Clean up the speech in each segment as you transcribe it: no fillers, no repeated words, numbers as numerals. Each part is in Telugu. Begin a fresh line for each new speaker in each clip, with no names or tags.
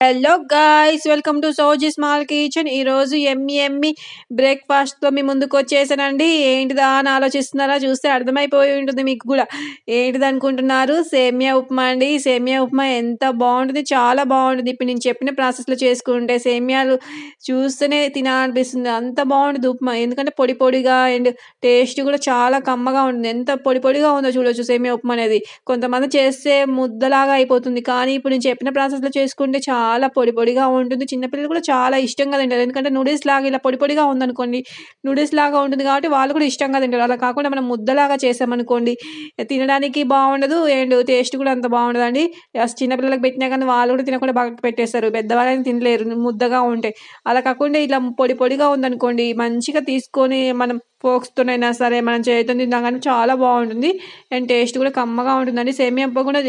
Hello guys, welcome to Sowji small kitchen. ఈరోజు ఎమ్మి బ్రేక్ఫాస్ట్తో మీ ముందుకు వచ్చేసానండి. ఏంటిదా అని ఆలోచిస్తున్నారా? చూస్తే అర్థమైపోయి ఉంటుంది మీకు కూడా. ఏంటిది అనుకుంటున్నారు? సేమియా ఉప్మా అండి. సేమియా ఉప్మా ఎంత బాగుంటుంది, చాలా బాగుంటుంది. ఇప్పుడు నేను చెప్పిన ప్రాసెస్లో చేసుకుంటే సేమియాలు చూస్తేనే తినాలనిపిస్తుంది, అంత బాగుంటుంది ఉప్మా. ఎందుకంటే పొడి పొడిగా అండ్ టేస్ట్ కూడా చాలా కమ్మగా ఉంటుంది. ఎంత పొడి పొడిగా ఉందో చూడొచ్చు సేమియా ఉప్మా అనేది. కొంతమంది చేస్తే ముద్దలాగా అయిపోతుంది, కానీ ఇప్పుడు నేను చెప్పిన ప్రాసెస్లో చేసుకుంటే చాలా పొడి పొడిగా ఉంటుంది. చిన్నపిల్లలు కూడా చాలా ఇష్టంగా తింటారు. ఎందుకంటే నూడిల్స్ లాగా ఇలా పొడి పొడిగా ఉందనుకోండి, నూడిల్స్ లాగా ఉంటుంది కాబట్టి వాళ్ళు కూడా ఇష్టంగా తింటారు. అలా కాకుండా మనం ముద్దలాగా చేసామనుకోండి, తినడానికి బాగుండదు అండ్ టేస్ట్ కూడా అంత బాగుండదండి. చిన్నపిల్లలకు పెట్టినా కానీ వాళ్ళు కూడా తినకుండా బాగా పెట్టేస్తారు, పెద్దవాళ్ళని తినలేరు ముద్దగా ఉంటే. అలా కాకుండా ఇలా పొడి పొడిగా ఉందనుకోండి, మంచిగా తీసుకొని మనం ఫోక్స్తోనైనా సరే మనం చేతితో తిన్నా కానీ చాలా బాగుంటుంది అండ్ టేస్ట్ కూడా కమ్మగా ఉంటుందండి. సేమియా ఉప్మా కూడా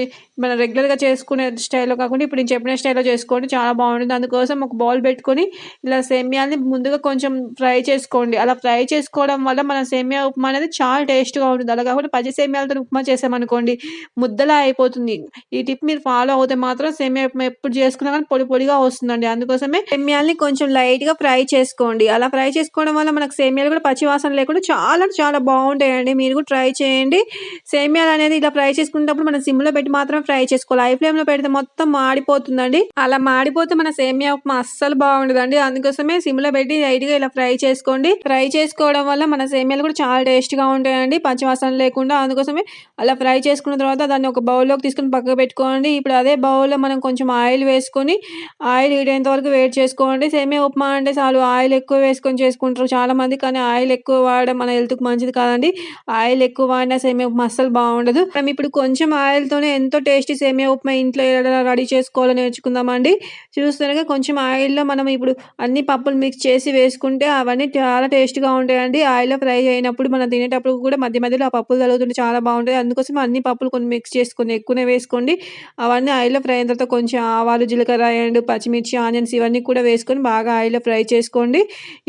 మనం రెగ్యులర్గా చేసుకునే స్టైల్లో కాకుండా ఇప్పుడు నేను చెప్పిన స్టైల్లో చేసుకోండి, చాలా బాగుంటుంది. అందుకోసం ఒక బౌల్ పెట్టుకొని ఇలా సేమియాని ముందుగా కొంచెం ఫ్రై చేసుకోండి. అలా ఫ్రై చేసుకోవడం వల్ల మన సేమియా ఉప్మా అనేది చాలా టేస్ట్గా ఉంటుంది. అలా కాకుండా పచ్చి సేమియాలతో ఉప్మా చేసామనుకోండి, ముద్దలా అయిపోతుంది. ఈ టిప్ మీరు ఫాలో అవుతే మాత్రం సేమియా ఉప్మా ఎప్పుడు చేసుకున్నా కానీ పొడి పొడిగా వస్తుందండి. అందుకోసమే సేమియాల్ని కొంచెం లైట్గా ఫ్రై చేసుకోండి. అలా ఫ్రై చేసుకోవడం వల్ల మనకు సేమియాలు కూడా పచ్చి వాసన లేకుండా చాలా చాలా బాగుంటాయండి. మీరు కూడా ట్రై చేయండి. సేమియాలు అనేది ఇలా ఫ్రై చేసుకునేటప్పుడు మనం సిమ్లో పెట్టి మాత్రం ఫ్రై చేసుకోవాలి. హై ఫ్లేమ్లో పెడితే మొత్తం మాడిపోతుందండి. అలా మాడిపోతే మన సేమియా ఉప్మా అస్సలు బాగుండదండి. అందుకోసమే సిమ్లో పెట్టి లైట్గా ఇలా ఫ్రై చేసుకోండి. ఫ్రై చేసుకోవడం వల్ల మన సేమియాలు కూడా చాలా టేస్ట్గా ఉంటాయండి, పచ్చివాసన లేకుండా. అందుకోసమే అలా ఫ్రై చేసుకున్న తర్వాత దాన్ని ఒక బౌల్లోకి తీసుకొని పక్కకు పెట్టుకోండి. ఇప్పుడు అదే బౌల్లో మనం కొంచెం ఆయిల్ వేసుకొని ఆయిల్ హీట్ వరకు వేడి చేసుకోండి. సేమియా ఉప్మా అంటే చాలు ఆయిల్ ఎక్కువ వేసుకొని చేసుకుంటారు చాలా మంది, కానీ ఆయిల్ ఎక్కువ వాడడం మన హెల్త్కి మంచిది కాదండి. ఆయిల్ ఎక్కువ వాడినా సేమియా ఉప్మా అస్సలు బాగుండదు. మనం ఇప్పుడు కొంచెం ఆయిల్తోనే ఎంతో టేస్టీ సేమియా ఉప్మా ఇంట్లో ఎలా రెడీ చేసుకోవాలో నేర్చుకుందామండి. చూస్తున్నారుగా, కొంచెం ఆయిల్లో మనం ఇప్పుడు అన్ని పప్పులు మిక్స్ చేసి వేసుకుంటే అవన్నీ చాలా టేస్ట్గా ఉంటాయండి. ఆయిల్లో ఫ్రై అయినప్పుడు మనం తినేటప్పుడు కూడా మధ్య మధ్యలో ఆ పప్పులు తగులుతుంటే చాలా బాగుంటాయి. అందుకోసం అన్ని పప్పులు కొన్ని మిక్స్ చేసుకొని ఎక్కువనే వేసుకోండి. అవన్నీ ఆయిల్లో ఫ్రై అయిన తర్వాత కొంచెం ఆవాలు, జీలకర్ర అండ్ పచ్చిమిర్చి, ఆనియన్స్ ఇవన్నీ కూడా వేసుకొని బాగా ఆయిల్లో ఫ్రై చేసుకోండి.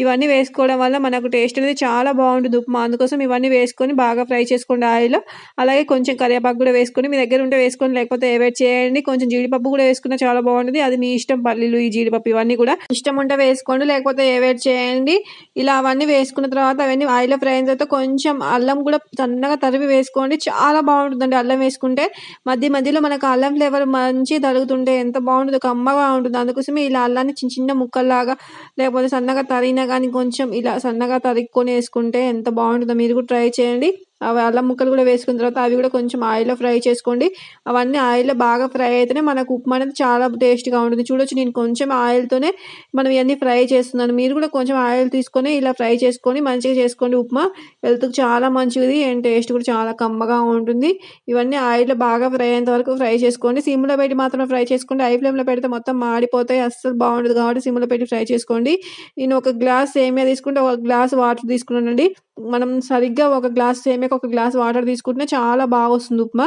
ఇవన్నీ వేసుకోవడం వల్ల మనకు టేస్ట్ అనేది చాలా బాగుంటుంది ఉప్మా. అందుకోసం ఇవన్నీ వేసుకొని బాగా ఫ్రై చేసుకోండి ఆయిల్లో. అలాగే కొంచెం కరివేపాకు కూడా వేసుకొని, మీ దగ్గర ఉంటే వేసుకొని, లేకపోతే అవాయిడ్ చేయండి. కొంచెం జీడిపప్పు కూడా వేసుకున్నా చాలా బాగుంటుంది, అది మీ ఇష్టం. పల్లీలు, ఈ జీడిపప్పు ఇవన్నీ కూడా ఇష్టం ఉంటే వేసుకోండి, లేకపోతే అవాయిడ్ చేయండి. ఇలా అవన్నీ వేసుకున్న తర్వాత అవన్నీ ఆయిల్లో ఫ్రై అయిన తర్వాత కొంచెం అల్లం కూడా సన్నగా తరిమి వేసుకోండి, చాలా బాగుంటుందండి అల్లం వేసుకుంటే. మధ్య మధ్యలో మనకు అల్లం ఫ్లేవర్ మంచి తగులుతుంటే ఎంత బాగుంటుందో, కమ్మగా ఉంటుంది. అందుకోసమే ఇలా అల్లాన్ని చిన్న చిన్న ముక్కల్లాగా లేకపోతే సన్నగా తరిగినా కానీ కొంచెం ఇలా సన్నగా తరుక్కొని వేసుకుంటే ఎంత బాగుంటుందో. మీరు కూడా ట్రై చేయండి. అవి అల్లం ముక్కలు కూడా వేసుకున్న తర్వాత అవి కూడా కొంచెం ఆయిల్లో ఫ్రై చేసుకోండి. అవన్నీ ఆయిల్లో బాగా ఫ్రై అయితేనే మనకు ఉప్మా అనేది చాలా టేస్ట్గా ఉంటుంది. చూడొచ్చు, నేను కొంచెం ఆయిల్తోనే మనం ఇవన్నీ ఫ్రై చేస్తున్నాను. మీరు కూడా కొంచెం ఆయిల్ తీసుకొని ఇలా ఫ్రై చేసుకొని మంచిగా చేసుకోండి. ఉప్మా హెల్త్కి చాలా మంచిది అండ్ టేస్ట్ కూడా చాలా కమ్మగా ఉంటుంది. ఇవన్నీ ఆయిల్లో బాగా ఫ్రై అయ్యేంత వరకు ఫ్రై చేసుకోండి. సిమ్లో పెట్టి మాత్రం ఫ్రై చేసుకోండి, హై ఫ్లేమ్లో పెడితే మొత్తం మాడిపోతాయి, అస్సలు బాగుండదు. కాబట్టి సిమ్లో పెట్టి ఫ్రై చేసుకోండి. నేను ఒక గ్లాస్ సేమియా తీసుకుంటే ఒక గ్లాస్ వాటర్ తీసుకున్నానండి. మనం సరిగ్గా ఒక గ్లాస్ సేమియాకి ఒక గ్లాస్ వాటర్ తీసుకుంటే చాలా బాగా వస్తుంది ఉప్మా.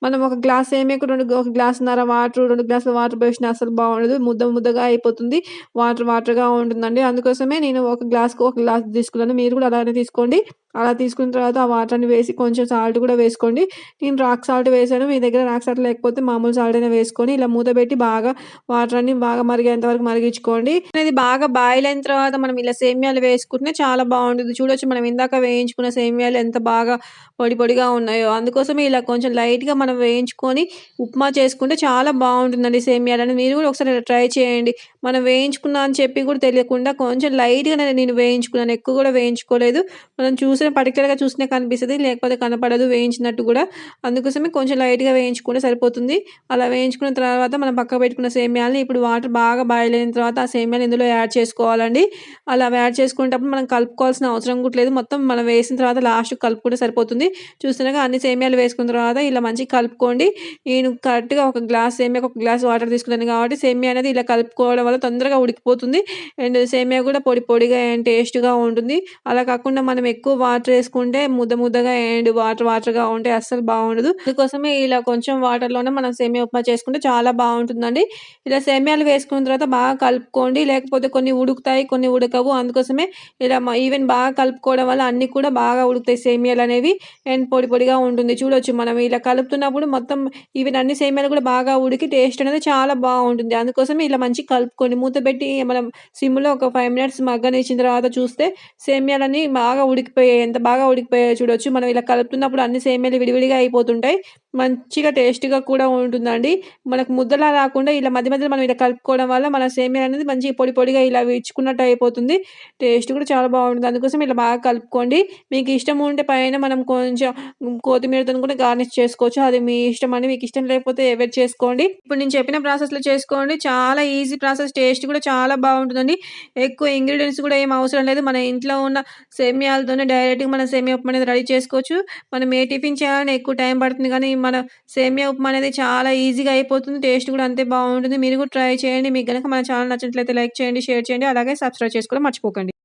మనం ఒక గ్లాస్ సేమియాకి ఒక గ్లాసున్నర వాటర్, 2 గ్లాసుల వాటర్ పోసినా అసలు బాగుండదు, ముద్ద ముద్దగా అయిపోతుంది, వాటర్గా ఉంటుందండి. అందుకోసమే నేను ఒక గ్లాస్కి ఒక గ్లాస్ తీసుకున్నాను. మీరు కూడా అలానే తీసుకోండి. అలా తీసుకున్న తర్వాత ఆ వాటర్ని వేసి కొంచెం సాల్ట్ కూడా వేసుకోండి. నేను రాక్ సాల్ట్ వేసాను, మీ దగ్గర రాక్ సాల్ట్ లేకపోతే మామూలు సాల్ట్ అయినా వేసుకొని ఇలా మూత పెట్టి బాగా వాటర్ అన్ని బాగా మరిగేంత వరకు మరిగించుకోండి. అనేది బాగా బాయిల్ అయిన తర్వాత మనం ఇలా సేమియాలు వేసుకుంటే చాలా బాగుంటుంది. చూడొచ్చు, మనం ఇందాక వేయించుకున్న సేమియాలు ఎంత బాగా పొడి పొడిగా ఉన్నాయో. అందుకోసమే ఇలా కొంచెం లైట్గా మనం వేయించుకొని ఉప్మా చేసుకుంటే చాలా బాగుంటుందండి సేమియాలని. మీరు కూడా ఒకసారి ఇలా ట్రై చేయండి. మనం వేయించుకున్నా అని చెప్పి కూడా తెలియకుండా కొంచెం లైట్గా నేను వేయించుకున్నాను, ఎక్కువ కూడా వేయించుకోలేదు. మనం పర్టికులర్గా చూసినా కనిపిస్తుంది, లేకపోతే కనపడదు వేయించినట్టు కూడా. అందుకోసమే కొంచెం లైట్గా వేయించుకుంటే సరిపోతుంది. అలా వేయించుకున్న తర్వాత మనం పక్కకు పెట్టుకున్న సేమియాలని ఇప్పుడు వాటర్ బాగా బాయిల్ అయిన తర్వాత ఆ సేమియాని ఇందులో యాడ్ చేసుకోవాలండి. అలా యాడ్ చేసుకునేటప్పుడు మనం కలుపుకోవాల్సిన అవసరం కూడా లేదు, మొత్తం మనం వేసిన తర్వాత లాస్ట్ కలుపుకుంటే సరిపోతుంది. చూస్తున్నాగా, అన్ని సేమియాలు వేసుకున్న తర్వాత ఇలా మంచిగా కలుపుకోండి. నేను కరెక్ట్గా ఒక గ్లాస్ సేమియాకి ఒక గ్లాస్ వాటర్ తీసుకున్నాను కాబట్టి సేమియా అనేది ఇలా కలుపుకోవడం వల్ల తొందరగా ఉడికిపోతుంది అండ్ సేమియా కూడా పొడి పొడిగా అండ్ టేస్ట్గా ఉంటుంది. అలా కాకుండా మనం ఎక్కువ వాటర్ వేసుకుంటే ముద్ద ముద్దగా అండ్ వాటర్‌గా ఉంటే అస్సలు బాగుండదు. అందుకోసమే ఇలా కొంచెం వాటర్‌లోనే మనం సేమియా ఉప్మా చేసుకుంటే చాలా బాగుంటుందండి. ఇలా సేమియాలు వేసుకున్న తర్వాత బాగా కలుపుకోండి. లేకపోతే కొన్ని ఉడుకుతాయి, కొన్ని ఉడకవు. అందుకోసమే ఇలా ఈవెన్ బాగా కలుపుకోవడం వల్ల అన్నీ కూడా బాగా ఉడుకుతాయి సేమియాలనేవి. అండ్ పొడి పొడిగా ఉంటుంది. చూడొచ్చు మనం ఇలా కలుపుతున్నప్పుడు మొత్తం ఈవెన్ అన్ని సేమియాలు కూడా బాగా ఉడికి టేస్ట్ అనేది చాలా బాగుంటుంది. అందుకోసమే ఇలా మంచిగా కలుపుకోండి. మూత పెట్టి మనం సిమ్‌లో ఒక 5 మినిట్స్ మగ్గనిచ్చిన తర్వాత చూస్తే సేమియాలన్నీ బాగా ఉడికిపోయాయి. ఎంత బాగా ఉడికిపోయాయో చూడొచ్చు. మనం ఇలా కలుపుతున్నప్పుడు అన్ని సేమియాలు విడివిడిగా అయిపోతుంటాయి. మంచిగా టేస్టీగా కూడా ఉంటుందండి. మనకు ముద్దలా రాకుండా ఇలా మధ్య మధ్యలో మనం ఇలా కలుపుకోవడం వల్ల మన సేమియా అనేది మంచిగా పొడి పొడిగా ఇలా విచ్చుకున్నట్టు అయిపోతుంది. టేస్ట్ కూడా చాలా బాగుంటుంది. అందుకోసం ఇలా బాగా కలుపుకోండి. మీకు ఇష్టం ఉంటే పైన మనం కొంచెం కొత్తిమీరతోని కూడా గార్నిష్ చేసుకోవచ్చు. అది మీ ఇష్టం అండి. మీకు ఇష్టం లేకపోతే అవాయిడ్ చేసుకోండి. ఇప్పుడు నేను చెప్పిన ప్రాసెస్‌లో చేసుకోండి. చాలా ఈజీ ప్రాసెస్. టేస్ట్ కూడా చాలా బాగుంటుందండి. ఎక్కువ ఇంగ్రీడియెంట్స్ కూడా ఏమి అవసరం లేదు. మన ఇంట్లో ఉన్న సేమియాలతోనే డైరెక్ట్‌గా మనం సేమియా ఉప్మా అనేది రెడీ చేసుకోవచ్చు. మనం ఏ టిఫిన్ చేయాలన్నా ఎక్కువ టైం పడుతుంది కానీ మన సేమియా ఉప్మా అనేది చాలా ఈజీగా అయిపోతుంది. టేస్ట్ కూడా అంతే బాగుంటుంది. మీరు కూడా ట్రై చేయండి. మీకు గనక మన ఛానల్ నచ్చినట్లయితే లైక్ చేయండి, షేర్ చేయండి. అలాగే సబ్స్క్రైబ్ చేసుకోవడం మర్చిపోకండి.